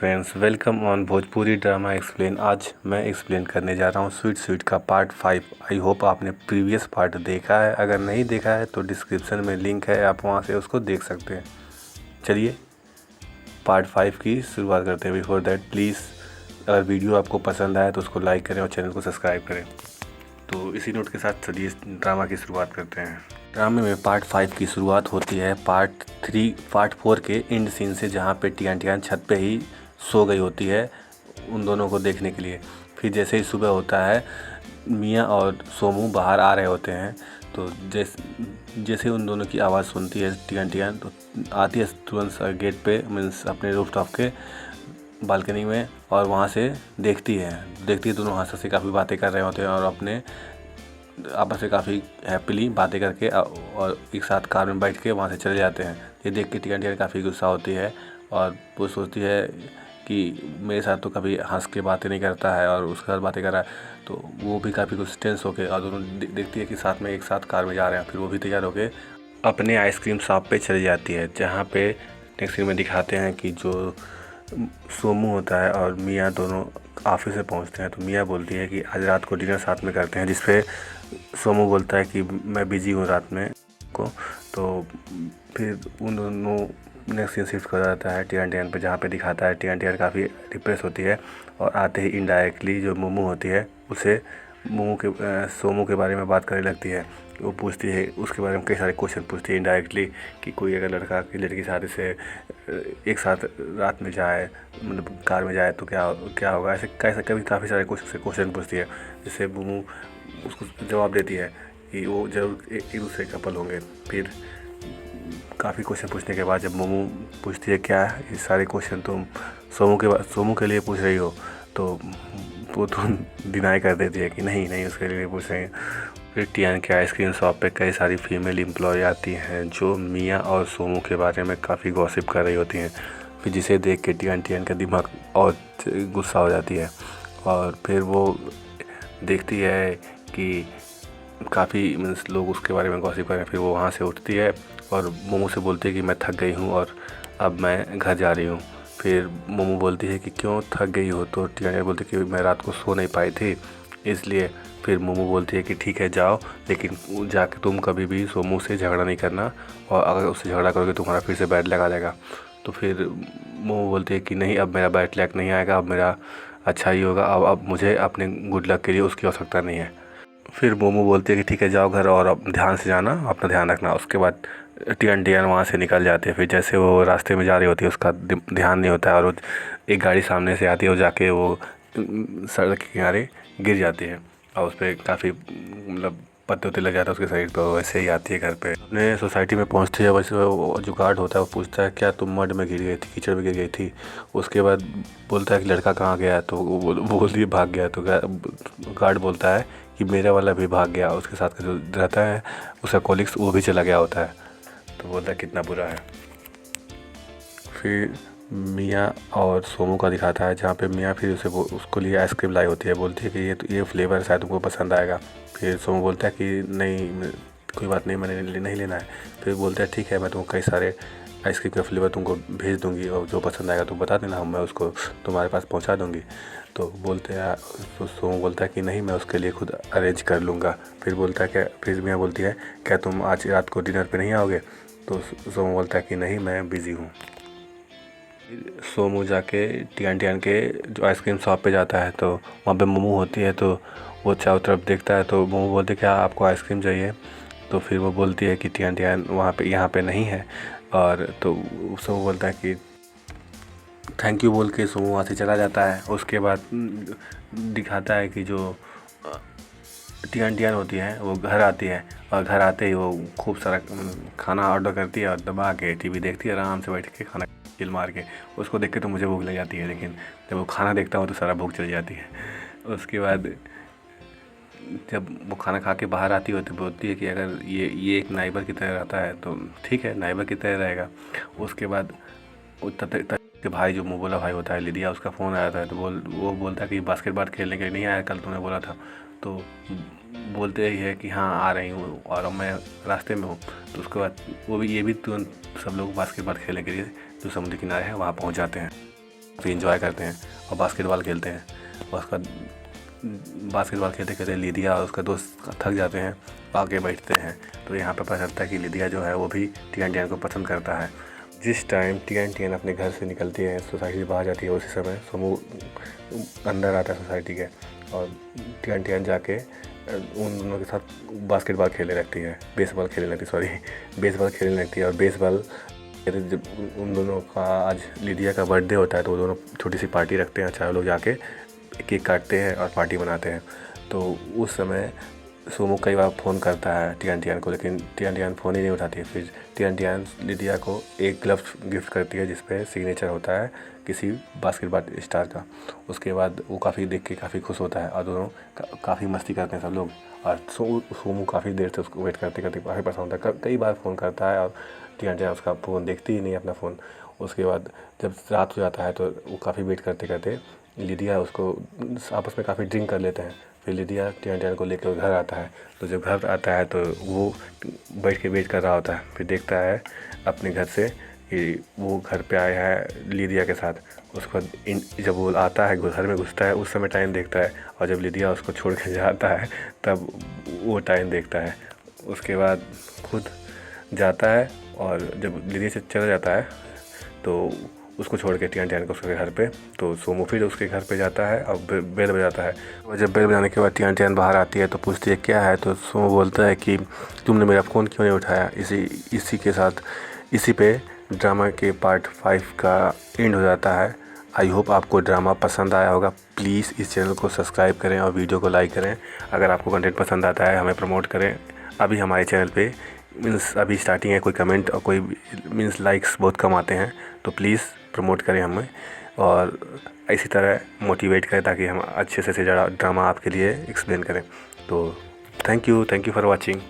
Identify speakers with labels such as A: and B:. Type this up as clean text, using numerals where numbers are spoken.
A: Friends, welcome on Bhojpuri drama explain. आज मैं explain करने जा रहा हूँ स्वीट स्वीट का पार्ट 5। आई होप आपने प्रीवियस पार्ट देखा है। अगर नहीं देखा है तो डिस्क्रिप्शन में लिंक है, आप वहाँ से उसको देख सकते हैं। चलिए पार्ट 5 की शुरुआत करते हैं। बिफोर दैट प्लीज़, अगर वीडियो आपको पसंद आए तो उसको लाइक करें और चैनल को सब्सक्राइब करें। तो इसी नोट के साथ चलिए ड्रामा की शुरुआत करते हैं। ड्रामे में पार्ट 5 की शुरुआत होती है पार्ट 4 के एंड सीन से, जहाँ पे टियान छत पे ही सो गई होती है उन दोनों को देखने के लिए। फिर जैसे ही सुबह होता है, मियाँ और सोमू बाहर आ रहे होते हैं। तो जैसे उन दोनों की आवाज़ सुनती है टियान तो आती है तुरंत गेट पे, मीन्स अपने रूफटॉप के बालकनी में, और वहाँ से देखती है दोनों हंस से काफ़ी बातें कर रहे होते हैं और अपने आपस में काफ़ी हैप्पीली बातें करके और एक साथ कार में बैठ के वहाँ से चले जाते हैं। ये देख के टियान काफ़ी गुस्सा होती है और वो सोचती है कि मेरे साथ तो कभी हंस के बातें नहीं करता है और उसके साथ बातें कर रहा है। तो वो भी काफ़ी कुछ टेंस होके और दोनों देखती है कि साथ में एक साथ कार में जा रहे हैं। फिर वो भी तैयार होके अपने आइसक्रीम शॉप पे चली जाती है, जहाँ पे नेक्स्ट सीन में दिखाते हैं कि जो सोमू होता है और मियाँ दोनों ऑफिस में पहुँचते हैं। तो मियाँ बोलती है कि आज रात को डिनर साथ में करते हैं, जिस पे सोमू बोलता है कि मैं बिजी हूँ रात में को। तो फिर उन दोनों नेक्स्ट सीन शिफ्ट कर जाता है टियान पे, जहाँ पे दिखाता है टियान काफ़ी डिप्रेस होती है और आते ही इनडायरेक्टली जो मोमो होती है उसे सोमू के बारे में बात करने लगती है। वो पूछती है उसके बारे में, कई सारे क्वेश्चन पूछती है इनडायरेक्टली कि कोई अगर लड़का की लड़की शादी से एक साथ रात में जाए, मतलब कार में जाए तो क्या होगा। ऐसे कैसे कभी काफ़ी सारे क्वेश्चन पूछती है, जिससे मोमू उसको जवाब देती है कि वो ज़रूर एक दूसरे कपल होंगे। फिर काफ़ी क्वेश्चन पूछने के बाद जब मोमू पूछती है क्या ये सारे क्वेश्चन तुम सोमू के लिए पूछ रही हो, तो वो तो डिनाई कर देती है कि नहीं उसके लिए पूछ रही है। फिर टियान के आइसक्रीम शॉप पे कई सारी फीमेल एम्प्लॉय आती हैं जो मियाँ और सोमू के बारे में काफ़ी गॉसिप कर रही होती हैं। फिर जिसे देख के टियान का दिमाग और गुस्सा हो जाती है और फिर वो देखती है कि काफ़ी मीन्स लोग उसके बारे में गॉसिप कर रहे हैं। फिर वो वहाँ से उठती है और मोमू से बोलती है कि मैं थक गई हूँ और अब मैं घर जा रही हूँ। फिर मोमू बोलती है कि क्यों थक गई हो, तो टियान बोलती है कि मैं रात को सो नहीं पाई थी इसलिए। फिर मोमू बोलती है कि ठीक है जाओ, लेकिन जाके तुम कभी भी सोमू से झगड़ा नहीं करना, और अगर उससे झगड़ा करोगे तुम्हारा फिर से बैड लक आ जाएगा। तो फिर मोमू बोलती है कि नहीं, अब मेरा बैड लक नहीं आएगा, अब मेरा अच्छा ही होगा, अब मुझे अपने गुड लक के लिए उसकी आवश्यकता नहीं है। फिर मोमू बोलती है कि ठीक है जाओ घर और अब ध्यान से जाना, अपना ध्यान रखना। उसके बाद टियान वहाँ से निकल जाती है। फिर जैसे वो रास्ते में जा रही होती है उसका ध्यान नहीं होता है और वो एक गाड़ी सामने से आती है और जाके वो सड़क के किनारे गिर जाती है और उस पर काफ़ी मतलब पत्ते उत्ते लग जाते हैं उसके शरीर पर। वैसे ही आती है घर पे, अपने सोसाइटी में पहुंचती है। वैसे वो जो गार्ड होता है वो पूछता है क्या तुम मड में गिर गई थी, कीचड़ में गिर गई थी। उसके बाद बोलता है कि लड़का कहाँ गया, तो वो बोलती है भाग गया। तो गार्ड बोलता है कि मेरा वाला भी भाग गया, उसके साथ का जो रहता है उसका कॉलिग्स वो भी चला गया होता है। तो बोलता है कितना बुरा है। फिर मियाँ और सोमू का दिखाता है, जहाँ पे मियाँ फिर उसको लिए आइसक्रीम लाई होती है। बोलती है कि ये फ्लेवर शायद तुमको पसंद आएगा। फिर सोमू बोलता है कि नहीं कोई बात नहीं, मैंने नहीं लेना है। फिर बोलता है ठीक है, मैं तुमको कई सारे आइसक्रीम का फ्लेवर तुमको भेज दूँगी और जो पसंद आएगा तुम बता देना, मैं उसको तुम्हारे पास पहुँचा दूँगी। तो बोलते हैं तो सोमू बोलता है कि नहीं, मैं उसके लिए खुद अरेंज कर लूँगा। फिर बोलता है क्या, फिर मियाँ बोलती है क्या तुम आज रात को डिनर पे नहीं आओगे। तो सोमू बोलता है कि नहीं मैं बिज़ी हूँ। सोमू जाके टियान के जो आइसक्रीम शॉप पे जाता है, तो वहाँ पे मोमो होती है। तो वो चारों तरफ देखता है, तो मोमो बोलते क्या आपको आइसक्रीम चाहिए। तो फिर वो बोलती है कि टियान यहाँ पे नहीं है। और तो सोमू बोलता है कि थैंक यू बोल के सोमू वहाँ से चला जाता है। उसके बाद दिखाता है कि जो टियान होती है वो घर आती है और घर आते ही वो खूब सारा खाना ऑर्डर करती है और दबा के टीवी देखती है आराम से बैठ के, खाना चिल मार के। उसको देख के तो मुझे भूख लग जाती है, लेकिन जब वो खाना देखता हूँ तो सारा भूख चली जाती है। उसके बाद जब वो खाना खा के बाहर आती है तो बोलती है कि अगर ये एक नाइबर की तरह रहता है तो ठीक है, नाइबर की तरह रहेगा। उसके बाद के भाई जो मोबोला भाई होता है लिदिया, उसका फ़ोन आया था। तो वो बोलता है कि बास्केटबॉल खेलने के लिए नहीं आया कल, तूने बोला था। तो बोलते ही है कि हाँ आ रही हूँ और अब मैं रास्ते में हूँ। तो उसके बाद ये भी तुरंत सब लोग बास्केटबॉल खेलने के लिए जो समुद्र किनारे है वहाँ पहुँच जाते हैं। फिर इंजॉय करते हैं और बास्केटबॉल खेलते हैं। और उसका बास्केटबॉल खेलते खेलते लिदिया और उसका दोस्त थक जाते हैं, आगे बैठते हैं। तो यहाँ पर पता चलता है कि लिदिया जो है वो भी टियान टियान को पसंद करता है। जिस टाइम टियान टियान अपने घर से निकलती है, सोसाइटी से बाहर जाती है, उसी समय सोमू अंदर आता है सोसाइटी के, और टियान टियान जाके उन दोनों के साथ बास्केटबॉल खेलने लगती है, बेसबॉल खेलने लगती है। और बेसबॉल जब उन दोनों का आज लिदिया का बर्थडे होता है तो वो दोनों छोटी सी पार्टी रखते हैं, चारों लोग जाके केक काटते हैं और पार्टी मनाते हैं। तो उस समय सोमू कई बार फ़ोन करता है टियान टियान को, लेकिन टियान टियान फ़ोन ही नहीं उठाती। फिर टियान टियान लिदिया को एक ग्लव्स गिफ्ट करती है जिस पे सिग्नेचर होता है किसी बास्केटबॉल स्टार का। उसके बाद वो काफ़ी देख के काफ़ी खुश होता है और दोनों काफ़ी मस्ती करते हैं सब लोग। और सोमू काफ़ी देर से उसको वेट करते करते काफ़ी परेशान होता है, कई बार फ़ोन करता है और टियान टियान उसका फ़ोन देखती ही नहीं अपना फ़ोन। उसके बाद जब रात हो जाता है तो वो काफ़ी वेट करते करते लिदिया उसको आपस में काफ़ी ड्रिंक कर लेते हैं। फिर लिदिया टियान टियान को लेकर घर आता है। तो जब घर आता है तो वो बैठ के वेट कर रहा होता है। फिर देखता है अपने घर से कि वो घर पे आया है लिदिया के साथ। उसको जब वो आता है घर में घुसता है उस समय टाइम देखता है, और जब लिदिया उसको छोड़ के जाता है तब वो टाइम देखता है। उसके बाद खुद जाता है और जब लिदिया से चला जाता है तो उसको छोड़ के टियान टियान को उसके घर पे, तो सोमू फिर उसके घर पे जाता है और बेल बजाता है। और जब बेल बजाने के बाद टियान टियान बाहर आती है तो पूछती है क्या है। तो सोमू बोलता है कि तुमने मेरा फ़ोन क्यों नहीं उठाया। इसी के साथ इसी पे ड्रामा के पार्ट 5 का एंड हो जाता है। आई होप आपको ड्रामा पसंद आया होगा। प्लीज़ इस चैनल को सब्सक्राइब करें और वीडियो को लाइक करें। अगर आपको कंटेंट पसंद आता है हमें प्रमोट करें। अभी हमारे चैनल पे मीन्स अभी स्टार्टिंग है, कोई कमेंट और कोई मीन्स लाइक्स बहुत कम आते हैं, तो प्लीज़ प्रमोट करें हमें और इसी तरह मोटिवेट करें ताकि हम अच्छे से ज़्यादा ड्रामा आपके लिए एक्सप्लेन करें। तो थैंक यू फॉर वॉचिंग।